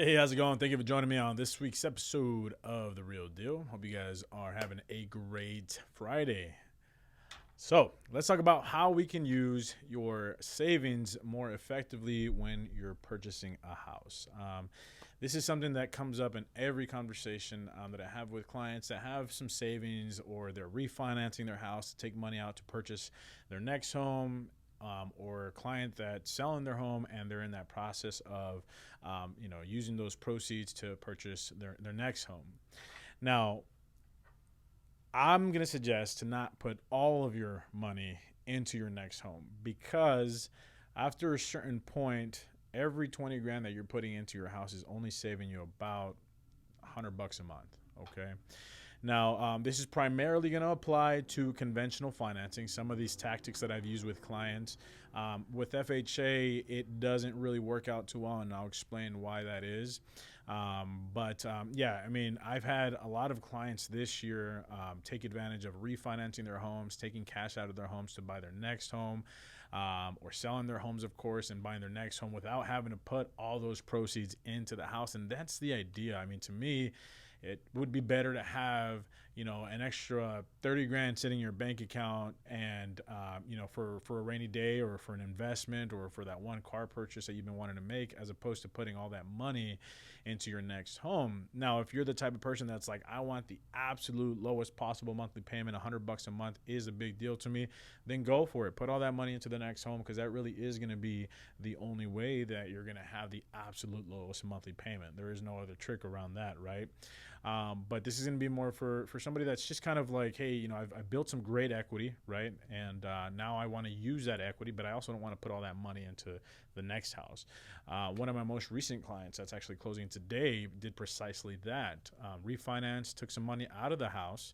Hey, how's it going? Thank you for joining me on this week's episode of The Real Deal. Hope you guys are having a great Friday. So, let's talk about how we can use your savings more effectively when you're purchasing a house. This is something that comes up in every conversation that I have with clients that have some savings or they're refinancing their house to take money out to purchase their next home, or a client that's selling their home and they're in that process of, using those proceeds to purchase their next home. Now, I'm going to suggest to not put all of your money into your next home because after a certain point, every 20 grand that you're putting into your house is only saving you about $100 a month. Okay. Now, this is primarily going to apply to conventional financing. Some of these tactics that I've used with clients. With FHA, it doesn't really work out too well, and I'll explain why that is. I've had a lot of clients this year take advantage of refinancing their homes, taking cash out of their homes to buy their next home, or selling their homes, of course, and buying their next home without having to put all those proceeds into the house. And that's the idea. I mean, to me, it would be better to have, an extra 30 grand sitting in your bank account and, for a rainy day or for an investment or for that one car purchase that you've been wanting to make, as opposed to putting all that money into your next home. Now, if you're the type of person that's like, I want the absolute lowest possible monthly payment, $100 a month is a big deal to me, then go for it. Put all that money into the next home because that really is going to be the only way that you're going to have the absolute lowest monthly payment. There is no other trick around that, right? But this is going to be more for somebody that's just kind of like, hey, I've built some great equity, right? And now I want to use that equity, but I also don't want to put all that money into the next house. One of my most recent clients that's actually closing today did precisely that. Refinanced, took some money out of the house,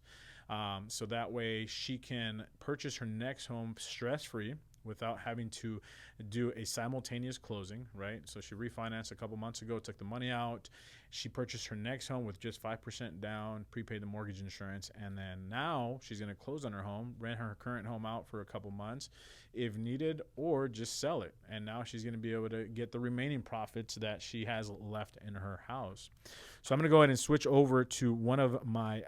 so that way she can purchase her next home stress-free without having to do a simultaneous closing, right? So she refinanced a couple months ago, took the money out. She purchased her next home with just 5% down, prepaid the mortgage insurance, and then now she's going to close on her home, rent her current home out for a couple months if needed, or just sell it. And now she's going to be able to get the remaining profits that she has left in her house. So I'm going to go ahead and switch over to one of my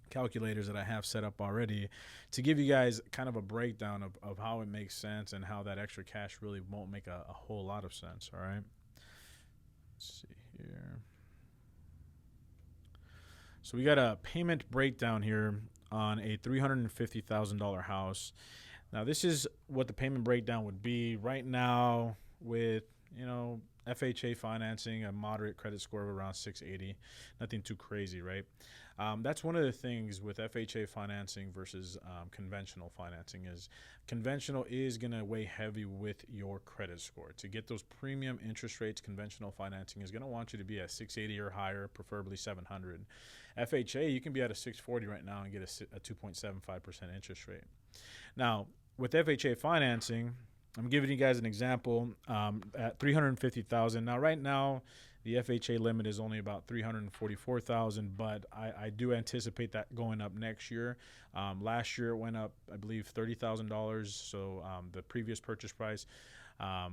calculators that I have set up already to give you guys kind of a breakdown of how it makes sense and how that extra cash really won't make a whole lot of sense. All right. Let's see here. So we got a payment breakdown here on a $350,000 house. Now this is what the payment breakdown would be right now with, FHA financing, a moderate credit score of around 680, nothing too crazy, right? That's one of the things with FHA financing versus conventional financing is conventional is going to weigh heavy with your credit score. To get those premium interest rates, conventional financing is going to want you to be at 680 or higher, preferably 700. FHA, you can be at a 640 right now and get a 2.75% interest rate. Now, with FHA financing, I'm giving you guys an example at $350,000. Now, right now, the FHA limit is only about $344,000, but I do anticipate that going up next year. Last year it went up, I believe, $30,000. So the previous purchase price, I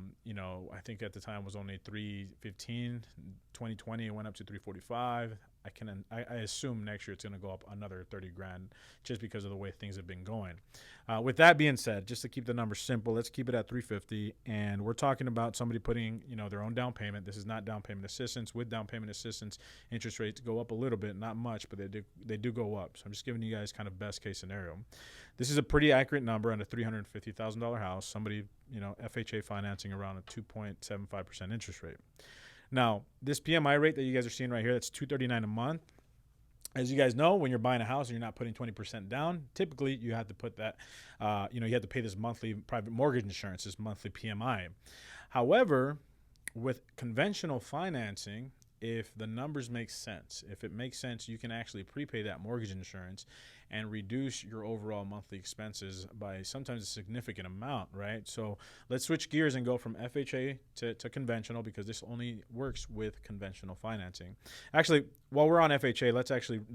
think at the time was only $315. 2020 it went up to $345. I assume next year it's going to go up another 30 grand just because of the way things have been going. With that being said, just to keep the numbers simple, let's keep it at 350. And we're talking about somebody putting, their own down payment. This is not down payment assistance. With down payment assistance, interest rates go up a little bit, not much, but they do go up. So I'm just giving you guys kind of best case scenario. This is a pretty accurate number on a $350,000 house. Somebody, FHA financing around a 2.75% interest rate. Now, this PMI rate that you guys are seeing right here, that's $239 a month. As you guys know, when you're buying a house and you're not putting 20% down, typically you have to put that, you have to pay this monthly private mortgage insurance, this monthly PMI. However, with conventional financing, if the numbers make sense, if it makes sense, you can actually prepay that mortgage insurance and reduce your overall monthly expenses by sometimes a significant amount, right? So let's switch gears and go from FHA to conventional because this only works with conventional financing. Actually, while we're on FHA,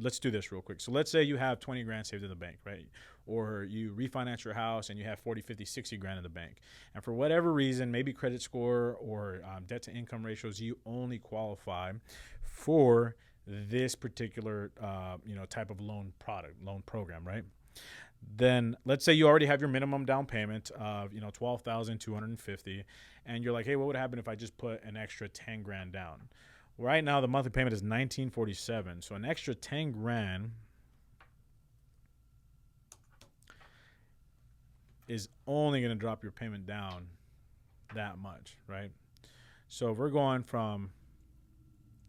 let's do this real quick. So let's say you have 20 grand saved in the bank, right? or you refinance your house and you have 40, 50, 60 grand in the bank. And for whatever reason, maybe credit score or debt to income ratios, you only qualify for this particular type of loan program, right? Then let's say you already have your minimum down payment of $12,250, and you're like, hey, what would happen if I just put an extra 10 grand down? Right now the monthly payment is $1,947, so an extra 10 grand is only going to drop your payment down that much, right? So if we're going from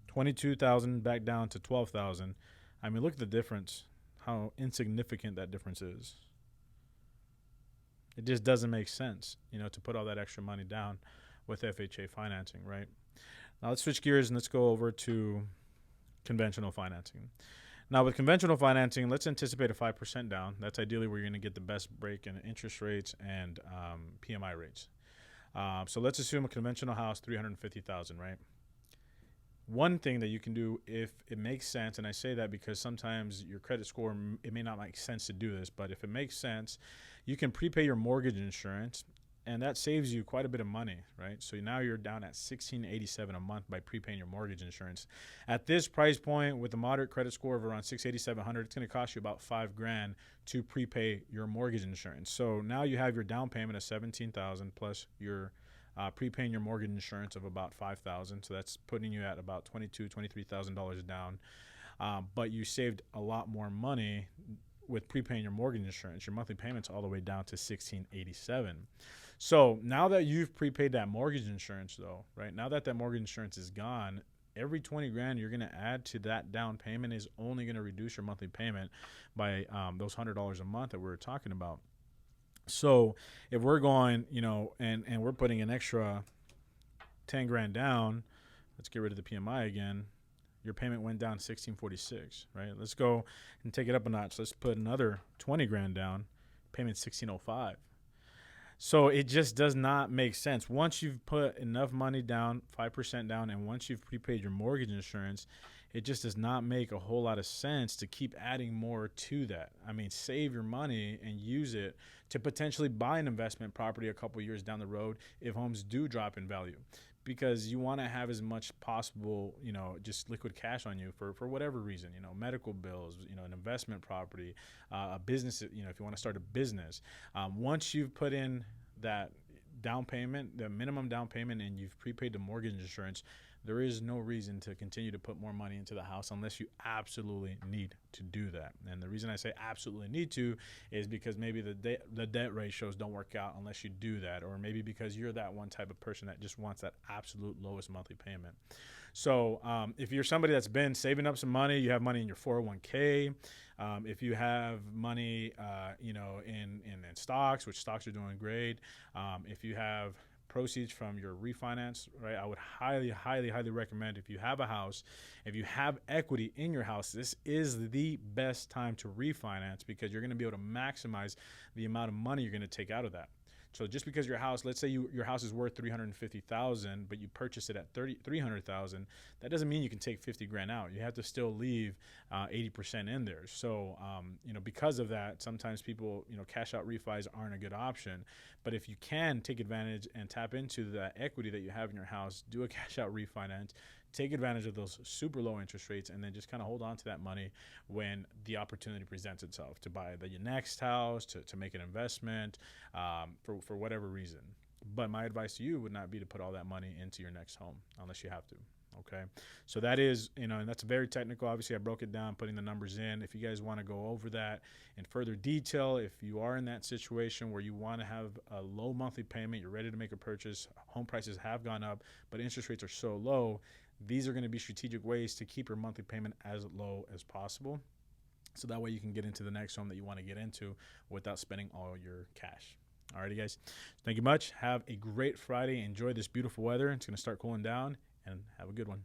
22,000 back down to 12,000, I mean, look at the difference, how insignificant that difference is. It just doesn't make sense, to put all that extra money down with FHA financing, right? Now let's switch gears and let's go over to conventional financing. Now with conventional financing, let's anticipate a 5% down. That's ideally where you're going to get the best break in interest rates and PMI rates. So let's assume a conventional house, $350,000, right? One thing that you can do if it makes sense, and I say that because sometimes your credit score, it may not make sense to do this, but if it makes sense, you can prepay your mortgage insurance, and that saves you quite a bit of money, right? So now you're down at $1,687 a month by prepaying your mortgage insurance. At this price point, with a moderate credit score of around 680, 700, it's going to cost you about $5 grand to prepay your mortgage insurance. So now you have your down payment of $17,000 plus your prepaying your mortgage insurance of about $5,000. So that's putting you at about $22,000, $23,000 down. But you saved a lot more money with prepaying your mortgage insurance. Your monthly payment's all the way down to $1,687. So now that you've prepaid that mortgage insurance, though, right? Now that mortgage insurance is gone, every 20 grand you're going to add to that down payment is only going to reduce your monthly payment by those $100 a month that we were talking about. So if we're going, and we're putting an extra 10 grand down, let's get rid of the PMI again. Your payment went down to $1,646, right? Let's go and take it up a notch. Let's put another 20 grand down, payment $1,605. So it just does not make sense. Once you've put enough money down, 5% down, and once you've prepaid your mortgage insurance, it just does not make a whole lot of sense to keep adding more to that. I mean, save your money and use it to potentially buy an investment property a couple years down the road if homes do drop in value, because you want to have as much possible, just liquid cash on you for whatever reason, medical bills, an investment property, a business, if you want to start a business. Once you've put in that down payment, the minimum down payment, and you've prepaid the mortgage insurance, there is no reason to continue to put more money into the house unless you absolutely need to do that. And the reason I say absolutely need to is because maybe the debt ratios don't work out unless you do that, or maybe because you're that one type of person that just wants that absolute lowest monthly payment. So if you're somebody that's been saving up some money, you have money in your 401k, if you have money, in stocks, which stocks are doing great, if you have proceeds from your refinance, right? I would highly, highly, highly recommend, if you have a house, if you have equity in your house, this is the best time to refinance, because you're going to be able to maximize the amount of money you're going to take out of that. So just because your house, let's say your house is worth $350,000, but you purchase it at $300,000, that doesn't mean you can take 50 grand out. You have to still leave 80% in there. So because of that, sometimes people, cash out refis aren't a good option. But if you can take advantage and tap into the equity that you have in your house, do a cash out refinance, take advantage of those super low interest rates, and then just kind of hold on to that money when the opportunity presents itself to buy your next house, to make an investment, for whatever reason. But my advice to you would not be to put all that money into your next home unless you have to. Okay. So that is, and that's very technical. Obviously I broke it down, putting the numbers in. If you guys want to go over that in further detail, if you are in that situation where you want to have a low monthly payment, you're ready to make a purchase, home prices have gone up, but interest rates are so low, these are going to be strategic ways to keep your monthly payment as low as possible. So that way you can get into the next home that you want to get into without spending all your cash. Alrighty, guys. Thank you much. Have a great Friday. Enjoy this beautiful weather. It's going to start cooling down, and have a good one.